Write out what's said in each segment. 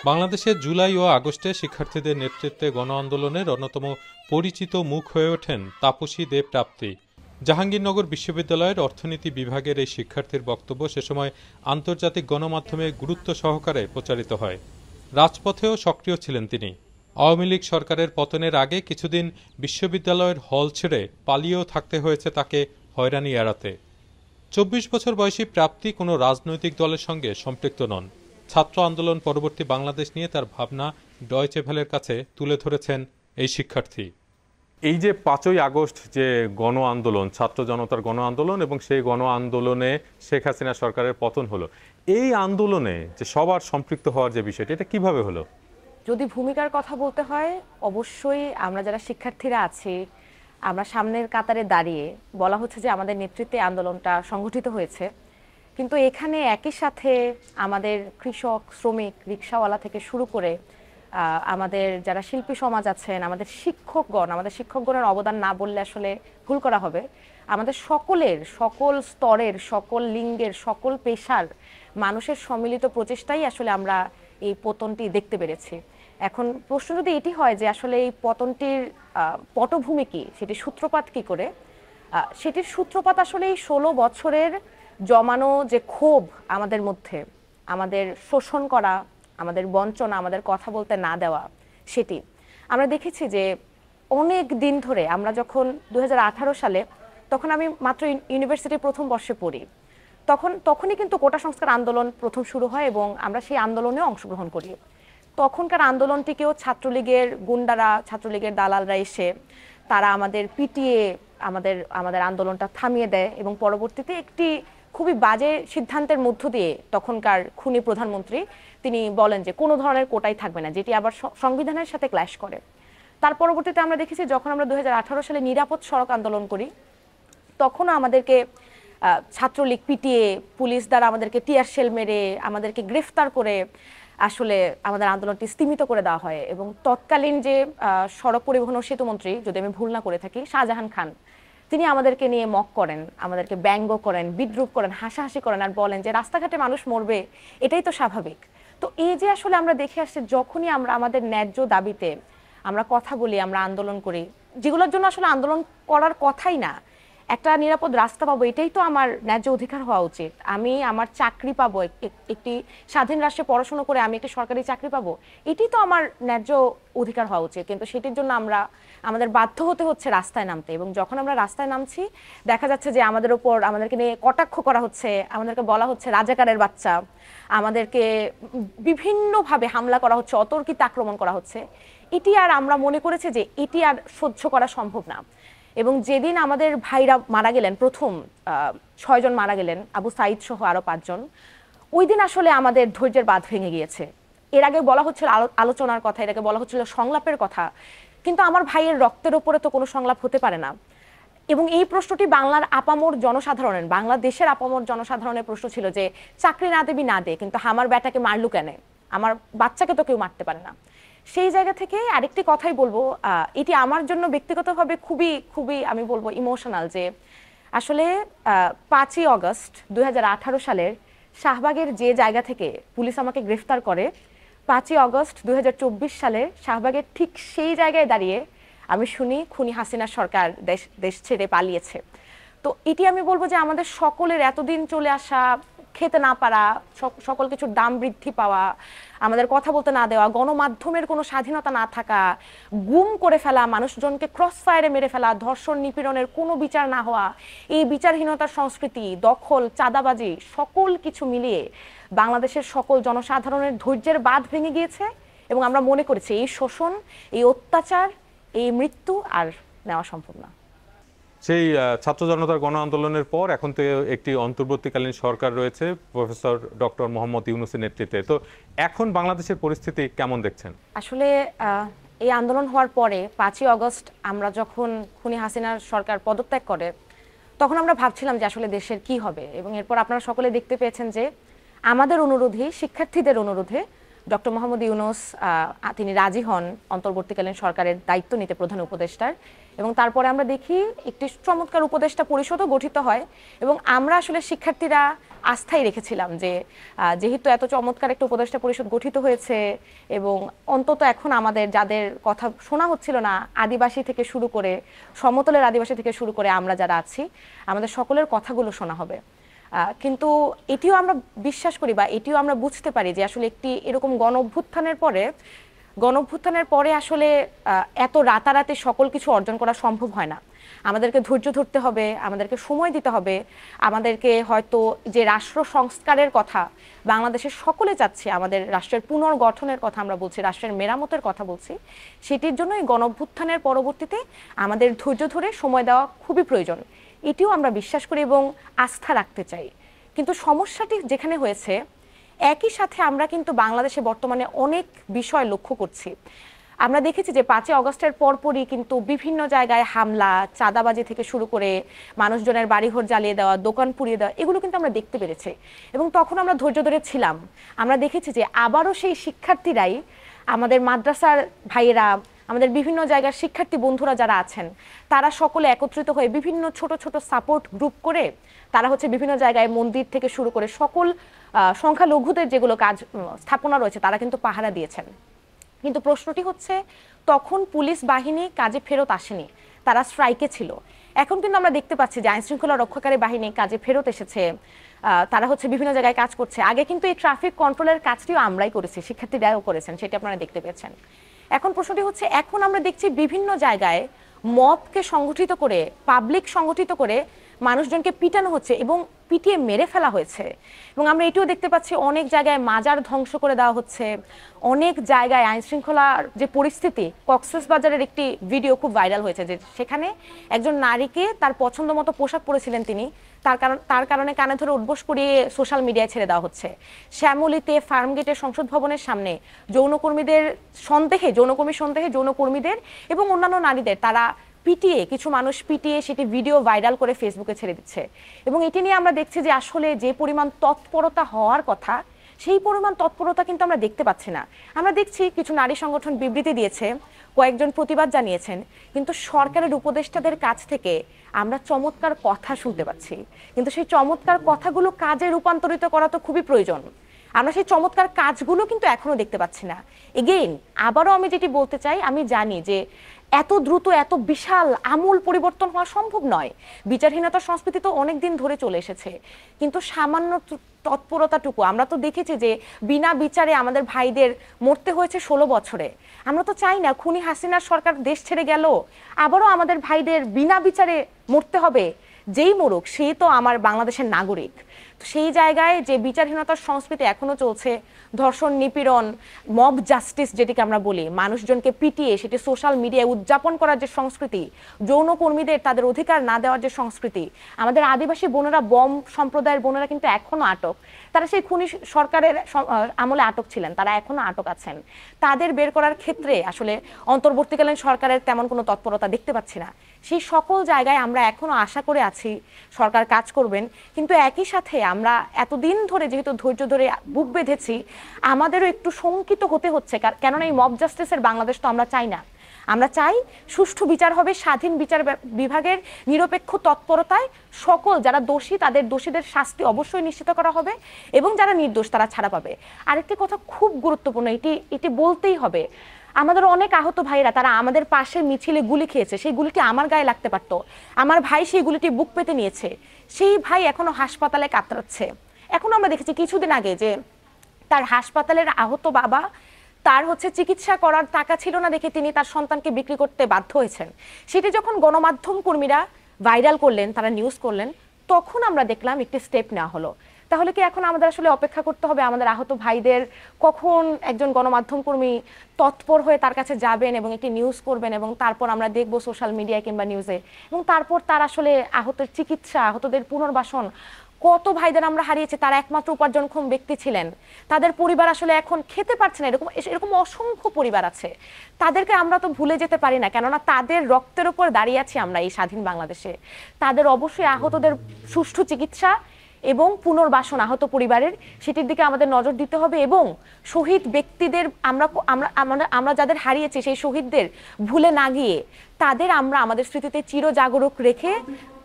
বাংলাদেশে জুলাই ও আগস্টে শিক্ষার্থীদের নেতৃত্বে গণ আন্দোলনের অন্যতম পরিচিত মুখ হয়ে ওঠেন তাপসী দেব প্রাপ্তি। জাহাঙ্গীরনগর বিশ্ববিদ্যালয়ের অর্থনীতি বিভাগের এই শিক্ষার্থীর বক্তব্য সে সময় আন্তর্জাতিক গণমাধ্যমে গুরুত্ব সহকারে প্রচারিত হয়। রাজপথেও সক্রিয় ছিলেন তিনি। আওয়ামী লীগ সরকারের পতনের আগে কিছুদিন বিশ্ববিদ্যালয়ের হল ছেড়ে পালিয়েও থাকতে হয়েছে তাকে হয়রানি এড়াতে। ২৪ বছর বয়সী প্রাপ্তি কোনো রাজনৈতিক দলের সঙ্গে সম্পৃক্ত নন। ছাত্র আন্দোলন পরবর্তী বাংলাদেশ নিয়ে তার ভাবনা ডয়চে ভেলের কাছে তুলে ধরেছেন এই শিক্ষার্থী। এই যে ৫ই আগস্ট যে গণ আন্দোলন, ছাত্র জনতার গণ আন্দোলন এবং সেই গণ আন্দোলনে শেখ হাসিনা সরকারের পতন হলো, এই আন্দোলনে যে সবার সম্পৃক্ত হওয়ার যে বিষয়টি, এটা কিভাবে হলো? যদি ভূমিকার কথা বলতে হয়, অবশ্যই আমরা যারা শিক্ষার্থীরা আছি, আমরা সামনের কাতারে দাঁড়িয়ে বলা হচ্ছে যে আমাদের নেতৃত্বে আন্দোলনটা সংগঠিত হয়েছে, কিন্তু এখানে একই সাথে আমাদের কৃষক, শ্রমিক, রিকশাওয়ালা থেকে শুরু করে আমাদের যারা শিল্পী সমাজ আছেন, আমাদের শিক্ষকগণের অবদান না বললে আসলে ভুল করা হবে। আমাদের সকলের, সকল স্তরের, সকল লিঙ্গের, সকল পেশার মানুষের সম্মিলিত প্রচেষ্টাই আসলে আমরা এই পতনটি দেখতে পেরেছি। এখন প্রশ্ন যদি এটি হয় যে আসলে এই পতনটির পটভূমি কি, সেটির সূত্রপাত কি করে, সেটির সূত্রপাত আসলে এই ১৬ বছরের জমানো যে ক্ষোভ আমাদের মধ্যে, আমাদের শোষণ করা, আমাদের বঞ্চনা, আমাদের কথা বলতে না দেওয়া, সেটি আমরা দেখেছি যে অনেক দিন ধরে। আমরা যখন ২০১৮ সালে, তখন আমি মাত্র ইউনিভার্সিটির প্রথম বর্ষে পড়ি, তখনই কিন্তু কোটা সংস্কার আন্দোলন প্রথম শুরু হয় এবং আমরা সেই আন্দোলনেও অংশগ্রহণ করি। তখনকার আন্দোলনটিকেও ছাত্রলীগের গুন্ডারা, ছাত্রলীগের দালালরা এসে তারা আমাদের পিটিয়ে আমাদের আন্দোলনটা থামিয়ে দেয় এবং পরবর্তীতে একটি খুবই বাজে সিদ্ধান্তের মধ্য দিয়ে তখনকার খুনি প্রধানমন্ত্রী তিনি বলেন যে কোনো ধরনের কোটাই থাকবে না, যেটি আবার সংবিধানের সাথে ক্ল্যাশ করে। তার পরবর্তীতে আমরা দেখেছি যখন আমরা ২০১৮ সালে নিরাপদ সড়ক আন্দোলন করি, তখনও আমাদেরকে ছাত্রলীগ পিটিয়ে, পুলিশ দ্বারা আমাদেরকে টিয়ার শেল মেরে, আমাদেরকে গ্রেফতার করে আসলে আমাদের আন্দোলনটি স্তিমিত করে দেওয়া হয়। এবং তৎকালীন যে সড়ক পরিবহন ও সেতুমন্ত্রী, যদি আমি ভুল না করে থাকি, শাহজাহান খান, তিনি আমাদেরকে নিয়ে মক করেন, আমাদেরকে ব্যঙ্গ করেন, বিদ্রুপ করেন, হাসাহাসি করেন আর বলেন যে রাস্তাঘাটে মানুষ মরবে, এটাই তো স্বাভাবিক। তো এই যে আসলে আমরা দেখে আসছি, যখনই আমরা আমাদের ন্যায্য দাবিতে আমরা কথা বলি, আমরা আন্দোলন করি, যেগুলোর জন্য আসলে আন্দোলন করার কথাই না, একটা নিরাপদ রাস্তা পাবো, এটাই তো আমার ন্যায্য অধিকার হওয়া উচিত। আমি আমার চাকরি পাবো, একটি স্বাধীন রাষ্ট্রে পড়াশোনা করে আমি একটি সরকারি চাকরি পাবো, এটি তো আমার ন্যায্য অধিকার হওয়া উচিত। কিন্তু সেটির জন্য আমাদের বাধ্য হতে হচ্ছে রাস্তায় নামতে। এবং যখন আমরা রাস্তায় নামছি, দেখা যাচ্ছে যে আমাদেরকে নিয়ে কটাক্ষ করা হচ্ছে, আমাদেরকে বলা হচ্ছে রাজাকারের বাচ্চা, আমাদেরকে বিভিন্নভাবে হামলা করা হচ্ছে, অতর্কিত আক্রমণ করা হচ্ছে। এটি আর আমরা মনে করেছি যে এটি আর সহ্য করা সম্ভব না। এবং যেদিন আমাদের ভাইরা মারা গেলেন, প্রথম ৬ জন মারা গেলেন, আবু সাইদ সহ আরো ৫ জন, ওই দিন আসলে আমাদের ধৈর্যের বাঁধ ভেঙে গিয়েছে। এর আগে বলা হচ্ছিল আলোচনার কথা, এর আগে বলা হচ্ছিল সংলাপের কথা, কিন্তু আমার ভাইয়ের রক্তের ওপরে তো কোনো সংলাপ হতে পারে না। এবং এই প্রশ্নটি বাংলার আপামর জনসাধারণের, বাংলাদেশের আপামর জনসাধারণের প্রশ্ন ছিল যে চাকরি না দেবি না দে, কিন্তু আমার বেটাকে মারলু কেন, আমার বাচ্চাকে তো কেউ মারতে পারে না। সেই জায়গা থেকে আরেকটি কথাই বলবো, এটি আমার জন্য ব্যক্তিগতভাবে খুবই খুবই আমি বলবো ইমোশনাল, যে আসলে ৫ই অগস্ট ২০১৮ সালের শাহবাগের যে জায়গা থেকে পুলিশ আমাকে গ্রেফতার করে, ৫ই অগস্ট ২০২৪ সালে শাহবাগের ঠিক সেই জায়গায় দাঁড়িয়ে আমি শুনি খুনি হাসিনা সরকার দেশ ছেড়ে পালিয়েছে। তো এটি আমি বলবো যে আমাদের সকলের এতদিন চলে আসা, খেতে না পারা, সকল কিছুর দাম বৃদ্ধি পাওয়া, আমাদের কথা বলতে না দেওয়া, গণমাধ্যমের কোনো স্বাধীনতা না থাকা, গুম করে ফেলা, মানুষজনকে ক্রস ফায়ারে মেরে ফেলা, ধর্ষণ নিপীড়নের কোনো বিচার না হওয়া, এই বিচারহীনতার সংস্কৃতি, দখল, চাঁদাবাজি, সকল কিছু মিলিয়ে বাংলাদেশের সকল জনসাধারণের ধৈর্যের বাঁধ ভেঙে গিয়েছে। এবং আমরা মনে করেছি এই শোষণ, এই অত্যাচার, এই মৃত্যু আর নেওয়া সম্ভব না। সেই ছাত্র জনতার গণ আন্দোলনের পর এখন তো একটি অন্তর্বর্তীকালীন সরকার রয়েছে প্রফেসর ডক্টর মোহাম্মদ ইউনূসের নেতৃত্বে। তো এখন বাংলাদেশের পরিস্থিতি কেমন দেখছেন? আসলে এই আন্দোলন হওয়ার পরে ৫ই অগস্ট আমরা যখন খুনি হাসিনার সরকার পদত্যাগ করে, তখন আমরা ভাবছিলাম যে আসলে দেশের কি হবে। এবং এরপর আপনারা সকলে দেখতে পেয়েছেন যে আমাদের অনুরোধে, শিক্ষার্থীদের অনুরোধে ডক্টর মোহাম্মদ ইউনূস তিনি রাজি হন অন্তর্বর্তীকালীন সরকারের দায়িত্ব নিতে, প্রধান উপদেষ্টার। এবং তারপরে আমরা দেখি একটি চমৎকার উপদেষ্টা পরিষদও গঠিত হয় এবং আমরা আসলে শিক্ষার্থীরা আস্থাই রেখেছিলাম যে যেহেতু এত চমৎকার একটা উপদেষ্টা পরিষদ গঠিত হয়েছে এবং অন্তত এখন আমাদের যাদের কথা শোনা হচ্ছিল না, আদিবাসী থেকে শুরু করে সমতলের আদিবাসী থেকে শুরু করে আমরা যারা আছি, আমাদের সকলের কথাগুলো শোনা হবে। কিন্তু এটিও আমরা বিশ্বাস করি বা এটিও আমরা বুঝতে পারি যে আসলে একটি এরকম গণ অভ্যুত্থানের পরে আসলে এত রাতারাতি সকল কিছু অর্জন করা সম্ভব হয় না। আমাদেরকে ধৈর্য ধরতে হবে, আমাদেরকে সময় দিতে হবে, আমাদেরকে হয়তো যে রাষ্ট্র সংস্কারের কথা বাংলাদেশের সকলে চাচ্ছে, আমাদের রাষ্ট্রের পুনর্গঠনের কথা আমরা বলছি, রাষ্ট্রের মেরামতের কথা বলছি, সেটির জন্য এই গণ অভ্যুত্থানের পরবর্তীতে আমাদের ধৈর্য ধরে সময় দেওয়া খুবই প্রয়োজন। এটিও আমরা বিশ্বাস করি এবং আস্থা রাখতে চাই। কিন্তু সমস্যাটি যেখানে হয়েছে, একই সাথে আমরা কিন্তু বাংলাদেশে বর্তমানে অনেক বিষয় লক্ষ্য করছি। আমরা দেখেছি যে 5ই আগস্টের পরপরই কিন্তু বিভিন্ন জায়গায় হামলা, চাঁদাবাজি থেকে শুরু করে মানুষজনের বাড়িঘর জ্বালিয়ে দেওয়া, দোকান পুড়িয়ে দেওয়া, এগুলো কিন্তু আমরা দেখতে পেরেছি এবং তখন আমরা ধৈর্য ধরে ছিলাম। আমরা দেখেছি যে আবারও সেই শিক্ষার্থীরাই, আমাদের মাদ্রাসার ভাইয়েরা, আমাদের বিভিন্ন জায়গার শিক্ষার্থী বন্ধুরা যারা আছেন, তারা সকলে একত্রিত হয়ে বিভিন্ন ছোট ছোট সাপোর্ট গ্রুপ করে তারা হচ্ছে বিভিন্ন জায়গায় মন্দির থেকে শুরু করে সকল সংখ্যালঘুদের যেগুলো কাজ স্থাপনা রয়েছে তারা কিন্তু পাহারা দিয়েছেন। কিন্তু প্রশ্নটি হচ্ছে, তখন পুলিশ বাহিনী কাজে ফেরত আসেনি, তারা স্ট্রাইকে ছিল। এখন কিন্তু আমরা দেখতে পাচ্ছি যে আইনশৃঙ্খলা রক্ষাকারী বাহিনী কাজে ফেরত এসেছে, তারা হচ্ছে বিভিন্ন জায়গায় কাজ করছে। আগে কিন্তু এই ট্রাফিক কন্ট্রোলের কাজটিও আমরাই করেছি, শিক্ষার্থীরাও করেছেন, সেটি আপনারা দেখতে পেয়েছেন। এখন প্রশ্নটি হচ্ছে, এখন আমরা দেখছি বিভিন্ন জায়গায় মবকে সংগঠিত করে, পাবলিক সংগঠিত করে মানুষজনকে পিটানো হচ্ছে এবং পিটিয়ে মেরে ফেলা হয়েছে। এবং আমরা এটিও দেখতে পাচ্ছি অনেক জায়গায় মাজার ধ্বংস করে দেওয়া হচ্ছে, অনেক জায়গায় আইনশৃঙ্খলার যে পরিস্থিতি, কক্সবাজারের একটি ভিডিও খুব ভাইরাল হয়েছে যে সেখানে একজন নারীকে তার পছন্দ মতো পোশাক পরেছিলেন তিনি, তার কারণে কানে ধরে উঠবোস করিয়ে সোশ্যাল মিডিয়ায় ছেড়ে দেওয়া হচ্ছে। শ্যামলীতে ফার্মগেটের সংসদ ভবনের সামনে যৌনকর্মীর সন্দেহে যৌনকর্মীদের এবং অন্যান্য নারীদের তারা পিটিয়ে, কিছু মানুষ পিটিয়ে সেটি ভিডিও ভাইরাল করে ফেসবুকে ছেড়ে দিচ্ছে। এবং এটি নিয়ে আমরা দেখছি যে আসলে যে পরিমাণ তৎপরতা হওয়ার কথা, সেই পরিমাণ তৎপরতা কিন্তু আমরা দেখতে পাচ্ছি না। আমরা দেখছি কিছু নারী সংগঠন বিবৃতি দিয়েছে, কয়েকজন প্রতিবাদ জানিয়েছেন, কিন্তু সরকারের উপদেষ্টাদের কাছ থেকে আমরা চমৎকার কথা শুনতে পাচ্ছি, কিন্তু সেই চমৎকার কথাগুলো কাজে রূপান্তরিত করা তো খুবই প্রয়োজন। আমরা সেই চমৎকার কাজগুলো কিন্তু এখনো দেখতে পাচ্ছি না। এগেইন আবারও আমি যেটি বলতে চাই, আমি জানি যে এত দ্রুত এত বিশাল আমূল পরিবর্তন হওয়া সম্ভব নয়। বিচারহীনতার সংস্কৃতি তো অনেক দিন ধরে চলে এসেছে, কিন্তু সামান্য তৎপরতাটুকু আমরা তো দেখেছি যে বিনা বিচারে আমাদের ভাইদের মরতে হয়েছে 16 বছরে। আমরা তো চাই না খুনি হাসিনার সরকার দেশ ছেড়ে গেল আবারও আমাদের ভাইদের বিনা বিচারে মরতে হবে। যেই মরুক সে তো আমার বাংলাদেশের নাগরিক। সেই জায়গায় যে বিচারহীনতার সংস্কৃতি এখনো চলছে, ধর্ষণ, নিপীড়ন, মব জাস্টিস যেটিকে আমরা বলি, মানুষজনকে পিটিয়ে সেটি সোশ্যাল মিডিয়ায় উদযাপন করার যে সংস্কৃতি, যৌনকর্মীদের তাদের অধিকার না দেওয়ার যে সংস্কৃতি, আমাদের আদিবাসী বোনেরা, বম সম্প্রদায়ের বোনেরা কিন্তু এখনো আটক। তারা সেই খুনি সরকারের আমলে আটক ছিলেন, তারা এখনো আটক আছেন। তাদের বের করার ক্ষেত্রে আসলে অন্তর্বর্তীকালীন সরকারের তেমন কোনো তৎপরতা দেখতে পাচ্ছি না। সেই সকল জায়গায় আমরা এখনো আশা করে আছি সরকার কাজ করবেন, কিন্তু একই সাথে আমরা এতদিন ধরে যেহেতু ধৈর্য ধরে বুক বেঁধেছি, আমাদেরও একটু শঙ্কিত হতে হচ্ছে। কেননা এই মব জাস্টিসের বাংলাদেশ তো আমরা চাই না। আমরা চাই সুষ্ঠু বিচার হবে, স্বাধীন বিচার বিভাগের নিরপেক্ষ তৎপরতায় সকল যারা দোষী তাদের দোষীদের শাস্তি অবশ্যই নিশ্চিত করা হবে এবং যারা নির্দোষ তারা ছাড়া পাবে। আরেকটি কথা খুব গুরুত্বপূর্ণ, এটি বলতেই হবে, আমাদের অনেক আহত ভাইরা তারা আমাদের পাশে মিছিলে গুলি খেয়েছে, সেই গুলিটি আমার গায়ে লাগতে পারত, আমার ভাই সেই গুলিটি বুক পেতে নিয়েছে, সেই ভাই এখনো হাসপাতালে কাতরাচ্ছে। এখন আমরা দেখেছি কিছুদিন আগে যে তার হাসপাতালের আহত বাবা, তার চিকিৎসা করার টাকা ছিল না দেখে তিনি তার সন্তানকে বিক্রি করতে বাধ্য হয়েছেন। সেটি যখন গণমাধ্যম কর্মীরা ভাইরাল করলেন, তারা নিউজ করলেন, তখন আমরা দেখলাম একটি স্টেপ নেওয়া হলো। তাহলে কি এখন আমাদের আসলে অপেক্ষা করতে হবে আমাদের আহত ভাইদের কখন একজন গণমাধ্যম কর্মী তৎপর হয়ে তার কাছে যাবেন এবং একটি নিউজ করবেন এবং তারপর আমরা দেখব সোশ্যাল মিডিয়ায় কিংবা নিউজে, এবং তারপর তার আসলে আহতের চিকিৎসা, আহতদের পুনর্বাসন। কত ভাইদের আমরা হারিয়েছি, তারা একমাত্র উপার্জনক্ষম ব্যক্তি ছিলেন, তাদের পরিবার আসলে এখন খেতে পারছে না, এরকম অসংখ্য পরিবার আছে। তাদেরকে আমরা তো ভুলে যেতে পারি না, কেননা তাদের রক্তের উপর দাঁড়িয়ে আছি আমরা এই স্বাধীন বাংলাদেশে। তাদের অবশ্যই আহতদের সুষ্ঠু চিকিৎসা এবং পুনর্বাসন আহত পরিবারের, সেটির দিকে আমাদের নজর দিতে হবে। এবং শহীদ ব্যক্তিদের আমরা যাদের হারিয়েছি সেই শহীদদের ভুলে না গিয়ে তাদের আমরা আমাদের স্মৃতিতে চিরজাগরুক রেখে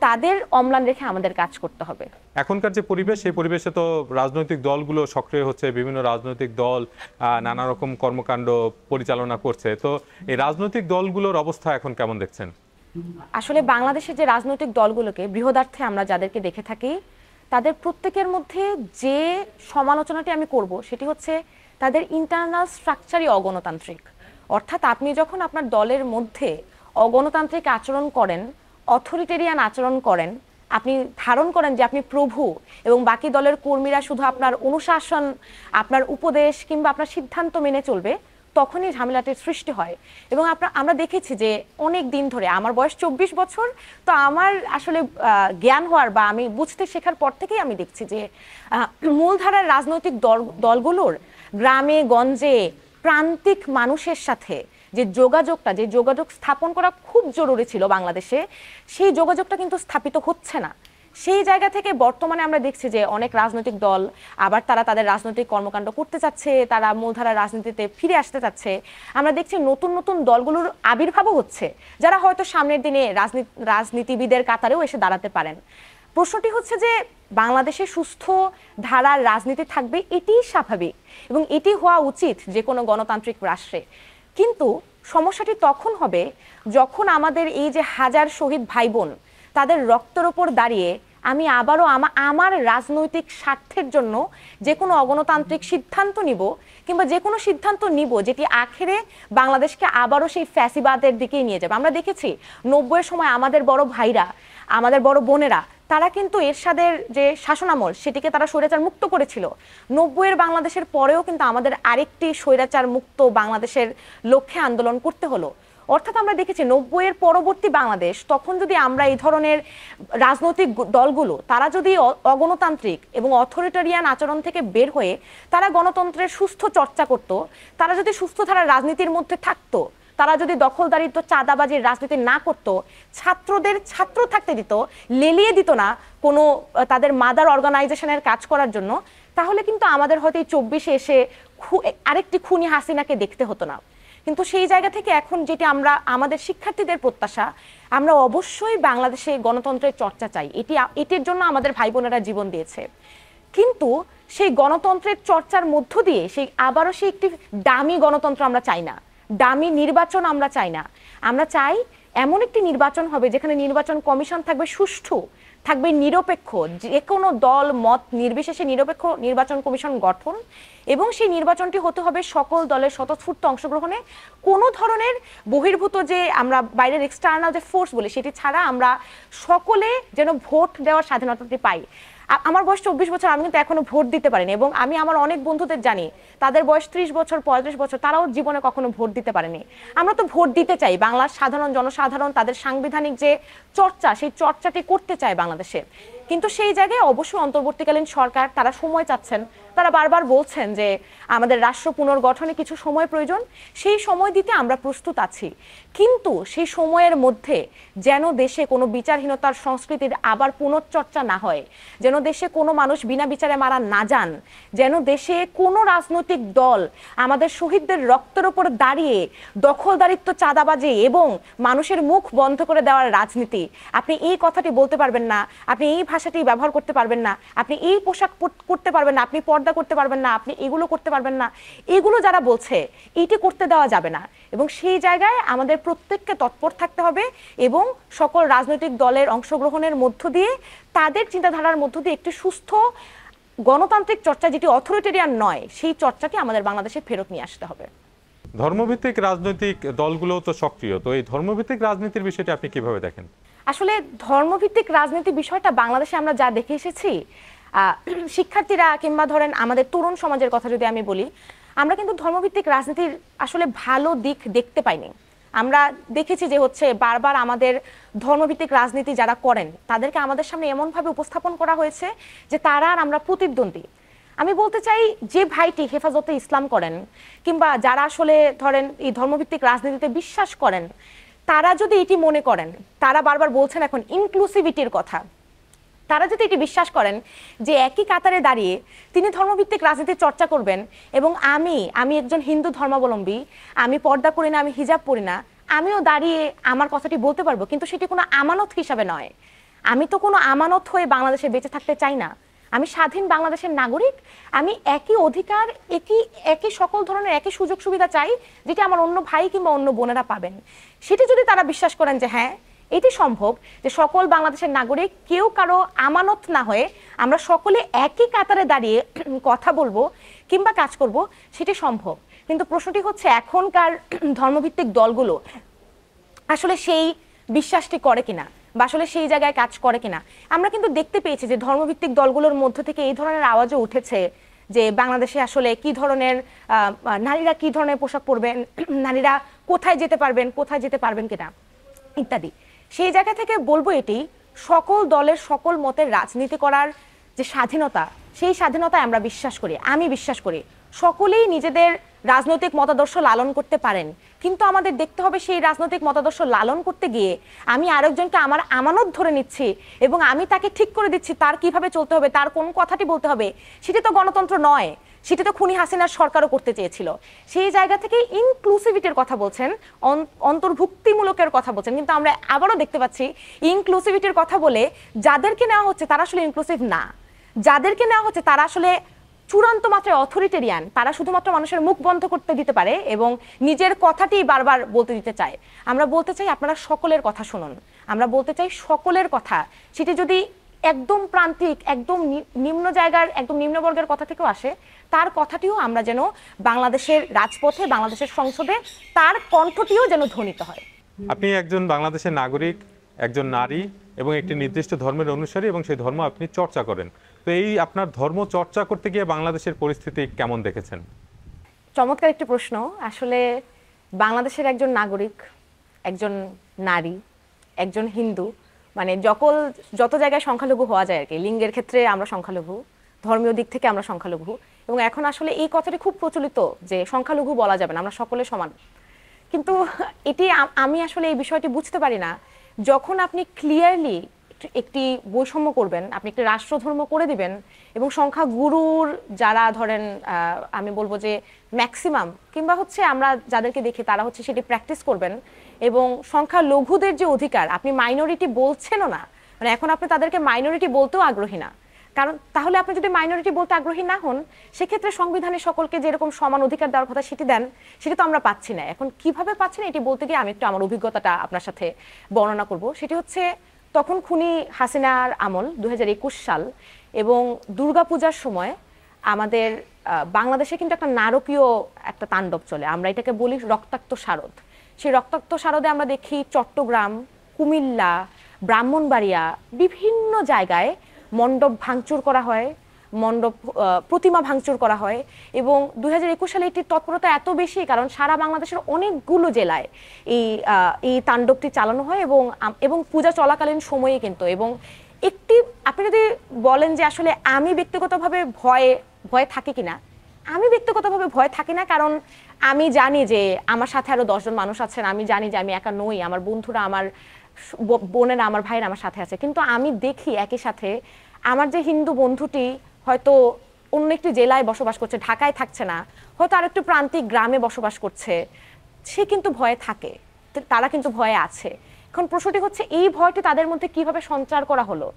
তাদের অম্লান রেখে আমাদের কাজ করতে হবে। এখনকার যে পরিবেশ, সেই পরিবেশে তো রাজনৈতিক দলগুলো সক্রিয় হচ্ছে, বিভিন্ন রাজনৈতিক দল নানা রকম কর্মকাণ্ড পরিচালনা করছে। তো এই রাজনৈতিক দলগুলোর অবস্থা এখন কেমন দেখছেন? আসলে বাংলাদেশের যে রাজনৈতিক দলগুলোকে বৃহদার্থে আমরা যাদেরকে দেখে থাকি, তাদের প্রত্যেকের মধ্যে যে সমালোচনাটি আমি করব সেটি হচ্ছে তাদের ইন্টারনাল স্ট্রাকচারই অগণতান্ত্রিক। অর্থাৎ আপনি যখন আপনার দলের মধ্যে অগণতান্ত্রিক আচরণ করেন, অথরিটেরিয়ান আচরণ করেন, আপনি ধারণ করেন যে আপনি প্রভু এবং বাকি দলের কর্মীরা শুধু আপনার অনুশাসন, আপনার উপদেশ কিংবা আপনার সিদ্ধান্ত মেনে চলবে, তখনই ঝামেলাটির সৃষ্টি হয়। এবং আমরা দেখেছি যে অনেক দিন ধরে, আমার বয়স 24 বছর, তো আমার আসলে জ্ঞান হওয়ার বা আমি বুঝতে শেখার পর থেকেই আমি দেখছি যে মূলধারার রাজনৈতিক দলগুলোর গ্রামে গঞ্জে প্রান্তিক মানুষের সাথে যে যোগাযোগ স্থাপন করা খুব জরুরি ছিল বাংলাদেশে, সেই যোগাযোগটা কিন্তু স্থাপিত হচ্ছে না। সেই জায়গা থেকে বর্তমানে আমরা দেখছি যে অনেক রাজনৈতিক দল আবার তারা তাদের রাজনৈতিক কর্মকাণ্ড করতে চাচ্ছে, তারা মূলধারা রাজনীতিতে ফিরে আসতে চাচ্ছে। আমরা দেখছি নতুন নতুন দলগুলোর আবির্ভাবও হচ্ছে, যারা হয়তো সামনের দিনে রাজনীতিবিদের কাতারেও এসে দাঁড়াতে পারেন। প্রশ্নটি হচ্ছে যে বাংলাদেশে সুস্থ ধারার রাজনীতি থাকবে, এটিই স্বাভাবিক এবং এটি হওয়া উচিত যে কোনো গণতান্ত্রিক রাষ্ট্রে। কিন্তু সমস্যাটি তখন হবে যখন আমাদের এই যে হাজার শহীদ ভাই বোন, তাদের রক্তের ওপর দাঁড়িয়ে আমি আবারও আমার রাজনৈতিক স্বার্থের জন্য যে কোনো অগণতান্ত্রিক সিদ্ধান্ত নিব, কিংবা যে কোনো সিদ্ধান্ত নিব যেটি আখেরে বাংলাদেশকে আবারও সেই ফ্যাসিবাদের দিকেই নিয়ে যাবে। আমরা দেখেছি 90-এর সময় আমাদের বড় ভাইরা, আমাদের বড় বোনেরা, তারা কিন্তু এরশাদের যে শাসনামল সেটিকে তারা স্বৈরাচার মুক্ত করেছিল। 90-এর বাংলাদেশের পরেও কিন্তু আমাদের আরেকটি স্বৈরাচার মুক্ত বাংলাদেশের লক্ষ্যে আন্দোলন করতে হলো। অর্থাৎ আমরা দেখেছি 90-এর পরবর্তী বাংলাদেশ, তখন যদি আমরা এই ধরনের রাজনৈতিক দলগুলো তারা যদি অগণতান্ত্রিক এবং অথরিটেরিয়ান আচরণ থেকে বের হয়ে তারা গণতন্ত্রের সুস্থ চর্চা করত, তারা যদি সুস্থ ধারার রাজনীতির মধ্যে থাকতো, তারা যদি দখলদারিত্ব চাঁদাবাজির রাজনীতি না করত, ছাত্রদের ছাত্র থাকতে দিত, লেলিয়ে দিত না কোনো তাদের মাদার অর্গানাইজেশনের কাজ করার জন্য, তাহলে কিন্তু আমাদের হয়তো এই 24-এ এসে আরেকটি খুনি হাসিনাকে দেখতে হতো না। কিন্তু সেই জায়গা থেকে এখন যেটি আমরা আমাদের শিক্ষার্থীদের প্রত্যাশা, আমরা অবশ্যই বাংলাদেশে গণতন্ত্রের চর্চা চাই। এটির জন্য আমাদের ভাই বোনেরা জীবন দিয়েছে। কিন্তু সেই গণতন্ত্রের চর্চার মধ্য দিয়ে আবারও সেই একটি দামি গণতন্ত্র আমরা চাই না, দামি নির্বাচন আমরা চাই না। আমরা চাই এমন একটি নির্বাচন হবে যেখানে নির্বাচন কমিশন থাকবে সুষ্ঠু, থাকবে নিরপেক্ষ, যে কোনো দল মত নির্বিশেষে নিরপেক্ষ নির্বাচন কমিশন গঠন, এবং সেই নির্বাচনটি হতে হবে সকল দলের স্বতঃস্ফূর্ত অংশগ্রহণে। কোনো ধরনের বহির্ভূত যে আমরা বাইরের এক্সটার্নাল যে ফোর্স বলি সেটি ছাড়া আমরা সকলে যেন ভোট দেওয়ার স্বাধীনতাটি পাই। আমার বয়স 24 বছর, আমি কিন্তু এখনো ভোট দিতে পারিনি, এবং আমি আমার অনেক বন্ধুদের জানি তাদের বয়স 30 বছর 35 বছর, তারাও জীবনে কখনো ভোট দিতে পারেনি। আমরা তো ভোট দিতে চাই, বাংলার সাধারণ জনসাধারণ তাদের সাংবিধানিক যে চর্চা সেই চর্চাটি করতে চায় বাংলাদেশে। কিন্তু সেই জায়গায় অবশ্যই অন্তর্বর্তীকালীন সরকার তারা সময় চাচ্ছেন, তারা বারবার বলছেন যে আমাদের রাষ্ট্র পুনর্গঠনে কিছু সময় প্রয়োজন, সেই সময় দিতে আমরা প্রস্তুত আছি। কিন্তু সেই সময়ের মধ্যে যেন দেশে কোনো বিচারহীনতার সংস্কৃতির আবার পুনর্চর্চা না হয়, যেন দেশে কোনো মানুষ বিনা বিচারে মারা না যান, যেন দেশে কোনো রাজনৈতিক দল আমাদের শহীদদের রক্তের উপর দাঁড়িয়ে দখলদারিত্ব চাঁদাবাজি এবং মানুষের মুখ বন্ধ করে দেওয়ার রাজনীতি, আপনি এই কথাটি বলতে পারবেন না, আপনি এই ভাষাটি ব্যবহার করতে পারবেন না, আপনি এই পোশাক করতে পারবেন না, আপনি পর্দা করতে পারবেন না, আপনি এগুলো করতে পারবেন না, এগুলো যারা বলছে এইটি করতে দেওয়া যাবে না। এবং সেই জায়গায় আমাদের প্রত্যেককে তৎপর থাকতে হবে এবং সকল রাজনৈতিক দলের অংশগ্রহণের মধ্য দিয়ে তাদের চিন্তাধারার মধ্য দিয়ে একটি সুস্থ গণতান্ত্রিক চর্চা, যেটি অথরিটেরিয়ান নয়, সেই চর্চাটি আমাদের বাংলাদেশে ফেরত নিয়ে আসতে হবে। ধর্মভিত্তিক রাজনৈতিক দলগুলো তো সক্রিয়, তো এই ধর্মভিত্তিক রাজনীতির বিষয়টি আপনি কিভাবে দেখেন? আসলে ধর্মভিত্তিক রাজনীতি বিষয়টা বাংলাদেশে আমরা যা দেখে এসেছি, শিক্ষার্থীরা কিংবা ধরেন আমাদের তরুণ সমাজের কথা যদি আমি বলি, আমরা কিন্তু ধর্মভিত্তিক রাজনীতির আসলে ভালো দিক দেখতে পাইনি। আমরা দেখেছি যে হচ্ছে বারবার আমাদের ধর্মভিত্তিক রাজনীতি যারা করেন তাদেরকে আমাদের সামনে এমনভাবে উপস্থাপন করা হয়েছে যে তারা আর আমরা প্রতিদ্বন্দ্বী। আমি বলতে চাই, যে ভাইটি হেফাজতে ইসলাম করেন কিংবা যারা আসলে ধরেন এই ধর্মভিত্তিক রাজনীতিতে বিশ্বাস করেন, তারা যদি এটি মনে করেন, তারা বারবার বলছেন এখন ইনক্লুসিভিটির কথা, তারা যদি এটি বিশ্বাস করেন যে একই কাতারে দাঁড়িয়ে তিনি ধর্মভিত্তিক রাজনীতির চর্চা করবেন এবং আমি একজন হিন্দু ধর্মাবলম্বী, আমি পর্দা করি না, আমি হিজাব পরি না, আমিও দাঁড়িয়ে আমার কথাটি বলতে পারবো, কিন্তু সেটি কোনো আমানত হিসাবে নয়। আমি তো কোনো আমানত হয়ে বাংলাদেশে বেঁচে থাকতে চাই না। আমি স্বাধীন বাংলাদেশের নাগরিক, আমি একই অধিকার, একই সকল ধরনের একই সুযোগ সুবিধা চাই যেটি আমার অন্য ভাই কিংবা অন্য বোনেরা পাবেন। সেটি যদি তারা বিশ্বাস করেন যে হ্যাঁ এটি সম্ভব, যে সকল বাংলাদেশের নাগরিক কেউ কারো আমানত না হয়ে আমরা সকলে একই কাতারে দাঁড়িয়ে কথা বলবো কিংবা কাজ করব, সেটি সম্ভব। কিন্তু প্রশ্নটি হচ্ছে এখনকার ধর্মভিত্তিক দলগুলো আসলে সেই বিশ্বাসটি করে কিনা বা আসলে সেই জায়গায় কাজ করে কিনা। আমরা কিন্তু দেখতে পেয়েছি যে ধর্মভিত্তিক দলগুলোর মধ্য থেকে এই ধরনের আওয়াজও উঠেছে যে বাংলাদেশে আসলে কি ধরনের নারীরা কি ধরনের পোশাক পরবেন, নারীরা কোথায় যেতে পারবেন কিনা ইত্যাদি। সেই জায়গা থেকে বলবো এটি, সকল দলের সকল মতের রাজনীতি করার যে স্বাধীনতা, সেই স্বাধীনতায় আমরা বিশ্বাস করি, আমি বিশ্বাস করি। সকলেই নিজেদের রাজনৈতিক মতাদর্শ লালন করতে পারেন, কিন্তু আমাদের দেখতে হবে সেই রাজনৈতিক মতাদর্শ লালন করতে গিয়ে আমি আরেকজনকে আমার আমানত ধরে নিচ্ছি এবং আমি তাকে ঠিক করে দিচ্ছি তার কিভাবে চলতে হবে, তার কোন কথাটি বলতে হবে। সেটি তো গণতন্ত্র নয়, সেটি তো খুনি হাসিনার সরকারও করতে চেয়েছিল। সেই জায়গা থেকে ইনক্লুসিভিটির কথা বলছেন, অন্তর্ভুক্তিমূলকের কথা বলছেন, কিন্তু আমরা আবারও দেখতে পাচ্ছি ইনক্লুসিভিটির কথা বলে যাদেরকে নেওয়া হচ্ছে তারা আসলে ইনক্লুসিভ না, যাদেরকে নেওয়া হচ্ছে তারা আসলে চূড়ান্ত মাত্রায় অথরিটেরিয়ান। তারা শুধুমাত্র মানুষের মুখ বন্ধ করতে দিতে পারে এবং নিজের কথাটি বারবার বলতে দিতে চায়। আমরা বলতে চাই আপনারা সকলের কথা শুনুন, আমরা বলতে চাই সকলের কথা, সেটি যদি একদম প্রান্তিক, একদম নিম্ন জায়গার, একদম নিম্নবর্গের কথা থেকেও আসে, তার কথাটিও আমরা যেন বাংলাদেশের রাজপথে, বাংলাদেশের সংসদে তার কণ্ঠটিও যেন ধ্বনিত হয়। আপনি একজন বাংলাদেশের নাগরিক, একজন নারী এবং একটি নির্দিষ্ট ধর্মের অনুসারী এবং সেই ধর্ম আপনি চর্চা করেন। তো এই আপনার ধর্ম চর্চা করতে গিয়ে বাংলাদেশের পরিস্থিতি কেমন দেখেছেন? চমৎকার একটি প্রশ্ন। আসলে বাংলাদেশের একজন নাগরিক, একজন নারী, একজন হিন্দু, মানে যত জায়গায় সংখ্যালঘু হওয়া যায় আর কি, লিঙ্গের ক্ষেত্রে আমরা সংখ্যালঘু, ধর্মীয় দিক থেকে আমরা সংখ্যালঘু, এবং এখন আসলে এই কথাটি খুব প্রচলিত যে সংখ্যালঘু বলা যাবে না, আমরা সকলে সমান। কিন্তু এটি আমি আসলে এই বিষয়টি বুঝতে পারি না, যখন আপনি ক্লিয়ারলি একটি বৈষম্য করবেন, আপনি একটি রাষ্ট্রধর্ম করে দিবেন এবং সংখ্যাগুরুর যারা ধরেন আমি বলবো যে ম্যাক্সিমাম কিংবা হচ্ছে আমরা যাদেরকে দেখি তারা হচ্ছে সেটি প্র্যাকটিস করবেন, এবং সংখ্যালঘুদের যে অধিকার আপনি মাইনরিটি বলছেনও না, মানে এখন আপনি তাদেরকে মাইনরিটি বলতেও আগ্রহী না। কারণ তাহলে আপনি যদি মাইনরিটি বলতে আগ্রহী না হন, সেক্ষেত্রে সংবিধানে সকলকে যেরকম সমান অধিকার দেওয়ার কথা সেটি দেন, সেটি তো আমরা পাচ্ছি না। এখন কিভাবে পাচ্ছি না এটি বলতে গিয়ে আমি একটু আমার অভিজ্ঞতাটা আপনার সাথে বর্ণনা করব। সেটি হচ্ছে তখন খুনি হাসিনার আমল 2021 সাল, এবং দুর্গাপূজার সময় আমাদের বাংলাদেশে কিন্তু একটা নারকীয় একটা তাণ্ডব চলে, আমরা এটাকে বলি রক্তাক্ত শারদ। সেই রক্তাক্ত শারদে আমরা দেখি চট্টগ্রাম, কুমিল্লা, ব্রাহ্মণবাড়িয়া বিভিন্ন জায়গায় মণ্ডপ ভাঙচুর করা হয়, প্রতিমা ভাঙচুর করা হয়, এবং 2021 সালে এটির তৎপরতা এত বেশি কারণ সারা বাংলাদেশের অনেকগুলো জেলায় এই তাণ্ডবটি চালানো হয় এবং পূজা চলাকালীন সময়ে কিন্তু। এবং একটি আপনি যদি বলেন যে আসলে আমি ব্যক্তিগতভাবে ভয় থাকি কিনা, আমি ব্যক্তিগতভাবে ভয় থাকি না, কারণ আমি জানি যে আমার সাথে আরো 10 জন মানুষ আছেন, আমি জানি যে আমি একা নই, আমার বন্ধুরা, আমার বোনেরা, আমার ভাইরা আমার সাথে আছে। কিন্তু আমি দেখি একই সাথে আমার যে হিন্দু বন্ধুটি হয়তো অন্য একটি জেলায় বসবাস করছে, ঢাকায় থাকছে না, হয়তো আর একটু প্রান্তিক গ্রামে বসবাস করছে, সে কিন্তু ভয়ে থাকে, তারা কিন্তু ভয়ে আছে। এখন প্রশ্নটি হচ্ছে এই ভয়টি তাদের মধ্যে কিভাবে সঞ্চার করা হলো?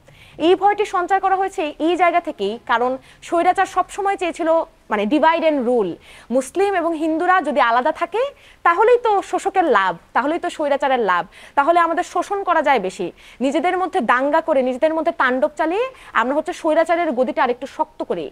এই ভয়টি সঞ্চার করা হয়েছে এই জায়গা থেকেই, কারণ স্বৈরাচার সবসময় চেয়েছিল মানে ডিভাইড এন্ড রুল। মুসলিম এবং হিন্দুরা যদি আলাদা থাকে তাহলেই তো শোষকের লাভ, তাহলেই তো স্বৈরাচারের লাভ, তাহলে আমাদের শোষণ করা যায় বেশি। নিজেদের মধ্যে দাঙ্গা করে, নিজেদের মধ্যে তাণ্ডব চালিয়ে আমরা হচ্ছে স্বৈরাচারের গদিটা আরেকটু শক্ত করি।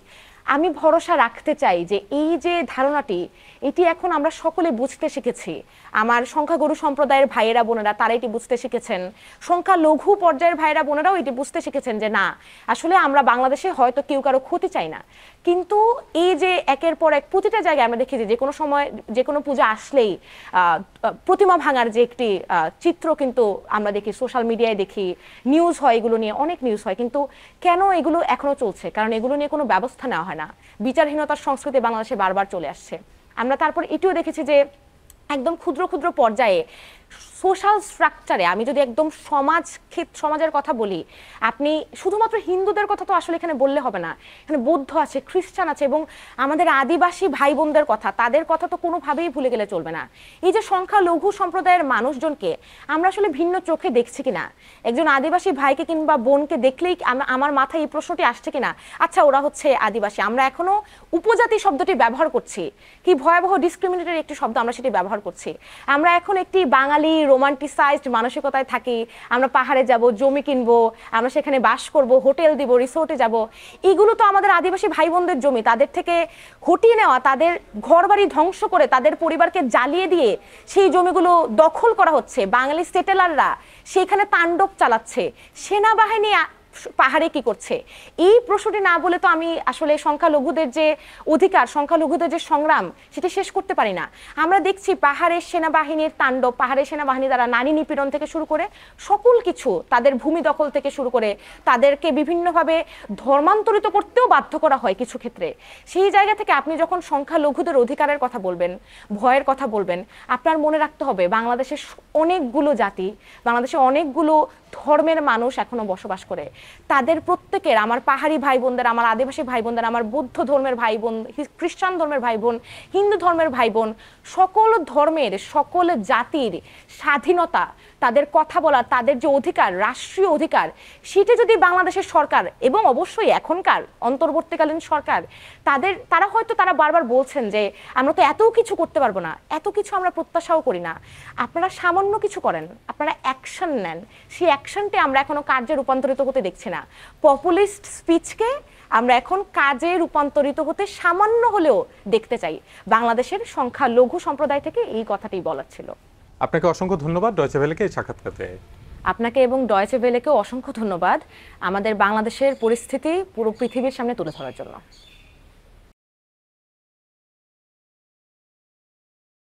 আমি ভরসা রাখতে চাই যে এই যে ধারণাটি, এটি এখন আমরা সকলে বুঝতে শিখেছি। আমার সংখ্যাগুরু সম্প্রদায়ের ভাইয়েরা বোনেরা তারা এটি বুঝতে শিখেছেন, সংখ্যালঘু পর্যায়ের ভাইয়েরা বোনেরাও এটি বুঝতে শিখেছেন যে না, আসলে আমরা বাংলাদেশে হয়তো কেউ কারো ক্ষতি চাই না, কিন্তু এই যে একের পর এক প্রতিটা জায়গায় আমরা দেখি যে কোনো সময় যে কোনো পূজা আসলেই প্রতিমা ভাঙার যে একটি চিত্র কিন্তু আমরা দেখি, সোশ্যাল মিডিয়ায় দেখি, নিউজ হয়, এগুলো নিয়ে অনেক নিউজ হয়। কিন্তু কেন এগুলো এখনো চলছে? কারণ এগুলো নিয়ে কোনো ব্যবস্থা নেওয়া হয় না। বিচারহীনতার সংস্কৃতি বাংলাদেশে বারবার চলে আসছে। আমরা তারপর এটিও দেখেছি যে একদম ক্ষুদ্র ক্ষুদ্র পর্যায়ে সোশ্যাল স্ট্রাকচারে আমি যদি একদম সমাজের কথা বলি, আপনি শুধুমাত্র হিন্দুদের কথা তো আসলে এখানে বললে হবে না, এখানে বৌদ্ধ আছে, খ্রিস্টান আছে, এবং আমাদের আদিবাসী ভাই বোনদের কথা, তাদের কথা তো কোনোভাবেই ভুলে গেলে চলবে না। এই যে সংখ্যালঘু সম্প্রদায়ের মানুষজনকে আমরা আসলে ভিন্ন চোখে দেখছি কিনা, একজন আদিবাসী ভাইকে কিংবা বোনকে দেখলেই আমার মাথায় এই প্রশ্নটি আসছে কিনা, আচ্ছা ওরা হচ্ছে আদিবাসী। আমরা এখনো উপজাতি শব্দটি ব্যবহার করছি, কি ভয়াবহ ডিসক্রিমিনেটরি একটি শব্দ, আমরা সেটি ব্যবহার করছি। আমরা এখন একটি বাঙালি রোমান্টিসাইজড মানসিকতায় থাকি, আমরা পাহাড়ে যাব, জমি কিনবো, আমরা সেখানে বাস করব, হোটেল দিব, রিসোর্টে যাব। এগুলো তো আমাদের আদিবাসী ভাই বোনদের জমি, তাদের থেকে হটিয়ে নেওয়া, তাদের ঘরবাড়ি ধ্বংস করে, তাদের পরিবারকে জ্বালিয়ে দিয়ে সেই জমিগুলো দখল করা হচ্ছে। বাঙালি সেটেলাররা সেখানে তাণ্ডব চালাচ্ছে, সেনাবাহিনী পাহাড়ে কি করছে? এই প্রশ্নটি না বলে তো আমি আসলে সংখ্যালঘুদের যে অধিকার, সংখ্যালঘুদের যে সংগ্রাম, সেটা শেষ করতে পারি না। আমরা দেখছি পাহাড়ের সেনাবাহিনীর তাণ্ডব, পাহাড়ের সেনাবাহিনী দ্বারা নারী নিপীড়ন থেকে শুরু করে সকল কিছু, তাদের ভূমি দখল থেকে শুরু করে তাদেরকে বিভিন্নভাবে ধর্মান্তরিত করতেও বাধ্য করা হয় কিছু ক্ষেত্রে। সেই জায়গা থেকে আপনি যখন সংখ্যালঘুদের অধিকারের কথা বলবেন, ভয়ের কথা বলবেন, আপনার মনে রাখতে হবে বাংলাদেশের অনেকগুলো জাতি, বাংলাদেশে অনেকগুলো ধর্মের মানুষ এখনো বসবাস করে। তাদের প্রত্যেকের, আমার পাহাড়ি ভাই বোনদের, আমার আদিবাসী ভাই বোনদের, আমার বৌদ্ধ ধর্মের ভাই বোন, খ্রিস্টান ধর্মের ভাই বোন, হিন্দু ধর্মের ভাই বোন, সকল ধর্মের সকল জাতির স্বাধীনতা, তাদের কথা বলার, তাদের যে অধিকার, রাষ্ট্রীয় অধিকার, সেটি যদি বাংলাদেশের সরকার এবং অবশ্যই এখনকার অন্তর্বর্তীকালীন সরকার, তারা হয়তো বারবার বলছেন যে আমরা তো এত কিছু করতে পারবো না, এত কিছু আমরা প্রত্যাশাও করি না। আপনারা সামান্য কিছু করেন, আপনারা অ্যাকশন নেন, সেই অ্যাকশনটি আমরা এখনো কার্যে রূপান্তরিত হতে দেখছি না। পপুলিস্ট স্পিচকে আমরা এখন কাজে রূপান্তরিত হতে সামান্য হলেও দেখতে চাই। বাংলাদেশের সংখ্যালঘু সম্প্রদায় থেকে এই কথাটি বলার ছিল। আপনাকে অসংখ্য ধন্যবাদ ডয়চে ভেলেকে এই সাক্ষাৎকারে। আপনাকে এবং ডয়চে ভেলেকেও অসংখ্য ধন্যবাদ আমাদের বাংলাদেশের পরিস্থিতি পুরো পৃথিবীর সামনে তুলে ধরার জন্য।